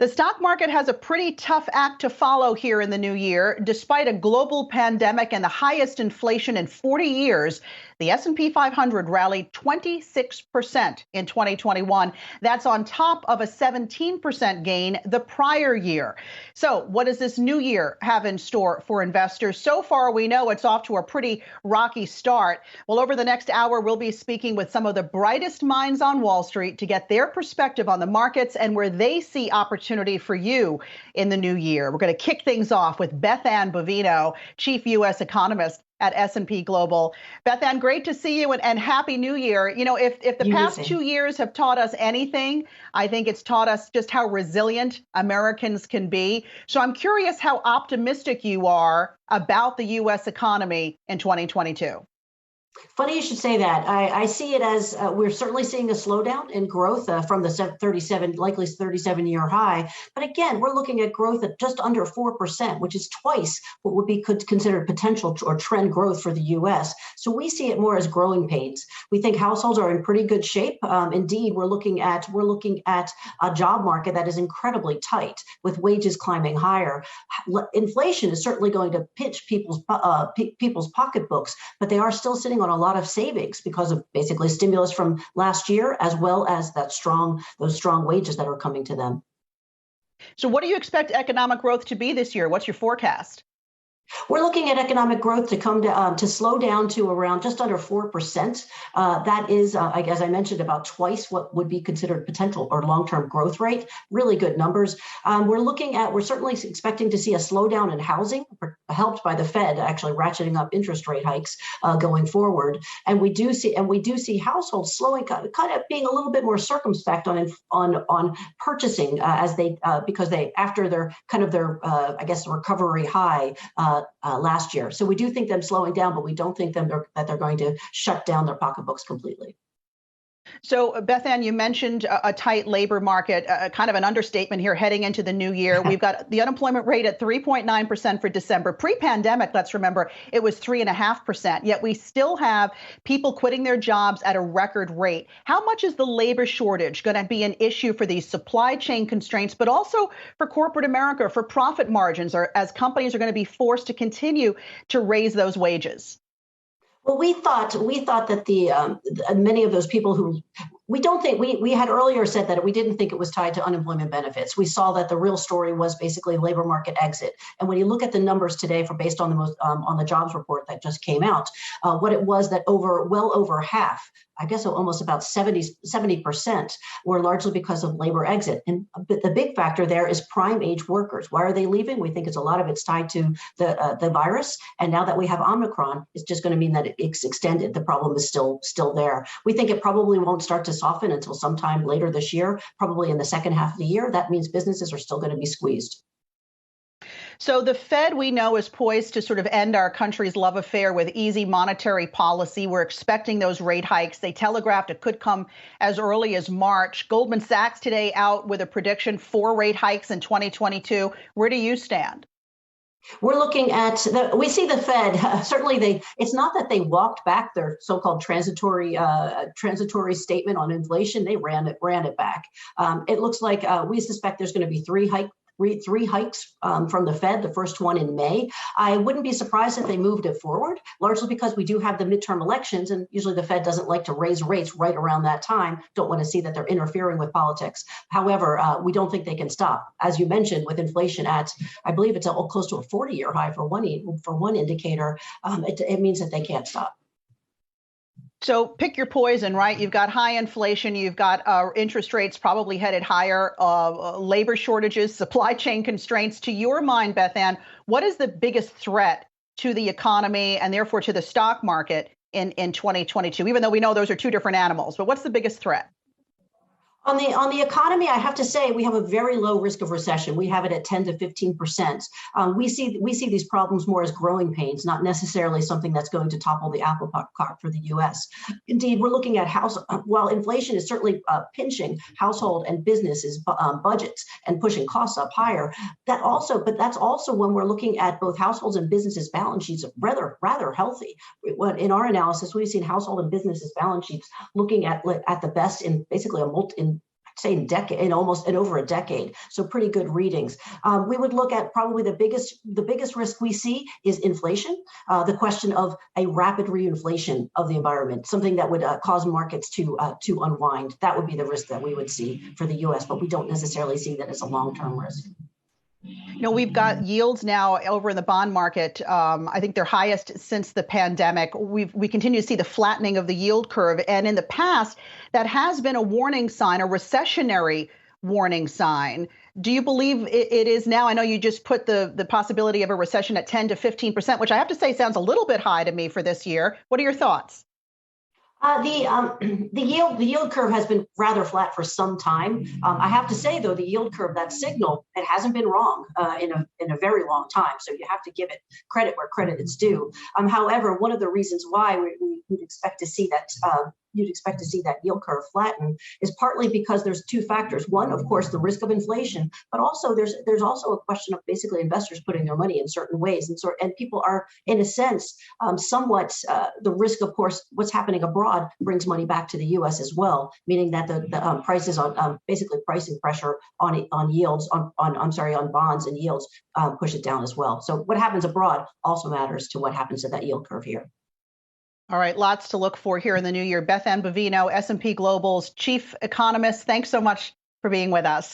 The stock market has a pretty tough act to follow here in the new year. Despite a global pandemic and the highest inflation in 40 years, the S&P 500 rallied 26% in 2021. That's on top of a 17% gain the prior year. So what does this new year have in store for investors? So far, we know it's off to a pretty rocky start. Well, over the next hour, we'll be speaking with some of the brightest minds on Wall Street to get their perspective on the markets and where they see opportunity for you in the new year. We're going to kick things off with Beth Ann Bovino, Chief U.S. Economist at S&P Global. Beth Ann, great to see you and Happy New Year. You know, if the past 2 years have taught us anything, I think it's taught us just how resilient Americans can be. So I'm curious how optimistic you are about the U.S. economy in 2022. Funny you should say that. I see it as we're certainly seeing a slowdown in growth from the 37-year high. But again, we're looking at growth at just under 4%, which is twice what would be considered potential or trend growth for the U.S. So we see it more as growing pains. We think households are in pretty good shape. Indeed, we're looking at a job market that is incredibly tight with wages climbing higher. Inflation is certainly going to pinch people's pocketbooks, but they are still sitting on a lot of savings because of basically stimulus from last year, as well as those strong wages that are coming to them. So what do you expect economic growth to be this year? What's your forecast? We're looking at economic growth to come to slow down to around just under 4%. That is, as I mentioned, about twice what would be considered potential or long-term growth rate. Really good numbers. We're certainly expecting to see a slowdown in housing, helped by the Fed actually ratcheting up interest rate hikes going forward. And we do see households slowing, kind of being a little bit more circumspect on purchasing because after their recovery high. Last year. So we do think them slowing down, but we don't think that they're going to shut down their pocketbooks completely. So, Beth Ann, you mentioned a tight labor market, kind of an understatement here heading into the new year. We've got the unemployment rate at 3.9% for December. Pre-pandemic, let's remember, it was 3.5%. Yet we still have people quitting their jobs at a record rate. How much is the labor shortage going to be an issue for these supply chain constraints, but also for corporate America, for profit margins, or as companies are going to be forced to continue to raise those wages? Well, we thought that the many of those people who we had earlier said that we didn't think it was tied to unemployment benefits. We saw that the real story was basically labor market exit. And when you look at the numbers today, based on the jobs report that just came out, what it was that well over half, I guess almost about 70% were largely because of labor exit. And the big factor there is prime age workers. Why are they leaving? We think a lot of it's tied to the virus. And now that we have Omicron, it's just going to mean that it's extended. The problem is still there. We think it probably won't start to soften until sometime later this year, probably in the second half of the year. That means businesses are still going to be squeezed. So the Fed, we know, is poised to sort of end our country's love affair with easy monetary policy. We're expecting those rate hikes. They telegraphed it could come as early as March. Goldman Sachs today out with a prediction 4 rate hikes in 2022. Where do you stand? We're looking at we see the Fed certainly it's not that they walked back their so-called transitory statement on inflation. They ran it back. It looks like we suspect there's going to be three hikes from the Fed, the first one in May. I wouldn't be surprised if they moved it forward, largely because we do have the midterm elections, and usually the Fed doesn't like to raise rates right around that time, don't want to see that they're interfering with politics. However, we don't think they can stop. As you mentioned, with inflation at, I believe it's close to a 40-year high for one indicator, it means that they can't stop. So pick your poison, right? You've got high inflation, you've got interest rates probably headed higher, labor shortages, supply chain constraints. To your mind, Beth Ann, what is the biggest threat to the economy and therefore to the stock market in 2022, even though we know those are two different animals? But what's the biggest threat? On the economy, I have to say we have a very low risk of recession. We have it at 10 to 15%. We see these problems more as growing pains, not necessarily something that's going to topple the apple cart for the U.S. Indeed, we're looking at while inflation is certainly pinching household and businesses' budgets and pushing costs up higher. That's also when we're looking at both households and businesses' balance sheets rather healthy. In our analysis, we've seen household and businesses' balance sheets looking at the best in basically say in over a decade. So pretty good readings. We would look at probably the biggest risk we see is inflation. The question of a rapid reinflation of the environment, something that would cause markets to unwind. That would be the risk that we would see for the U.S., but we don't necessarily see that as a long-term risk. We've got yields now over in the bond market. I think they're highest since the pandemic. We continue to see the flattening of the yield curve. And in the past, that has been a warning sign, a recessionary warning sign. Do you believe it is now? I know you just put the possibility of a recession at 10 to 15%, which I have to say sounds a little bit high to me for this year. What are your thoughts? The yield curve has been rather flat for some time. I have to say, though, the yield curve, that signal, it hasn't been wrong in a very long time. So you have to give it credit where credit is due. However, one of the reasons why we'd expect to see that you'd expect to see that yield curve flatten is partly because there's two factors. One, of course, the risk of inflation, but also there's also a question of basically investors putting their money in certain ways, and people are, in a sense, somewhat the risk, of course, what's happening abroad brings money back to the U.S. as well, meaning that the prices on basically pricing pressure on yields on bonds and yields push it down as well. So what happens abroad also matters to what happens to that yield curve here. All right, lots to look for here in the new year. Beth Ann Bovino, S&P Global's chief economist. Thanks so much for being with us.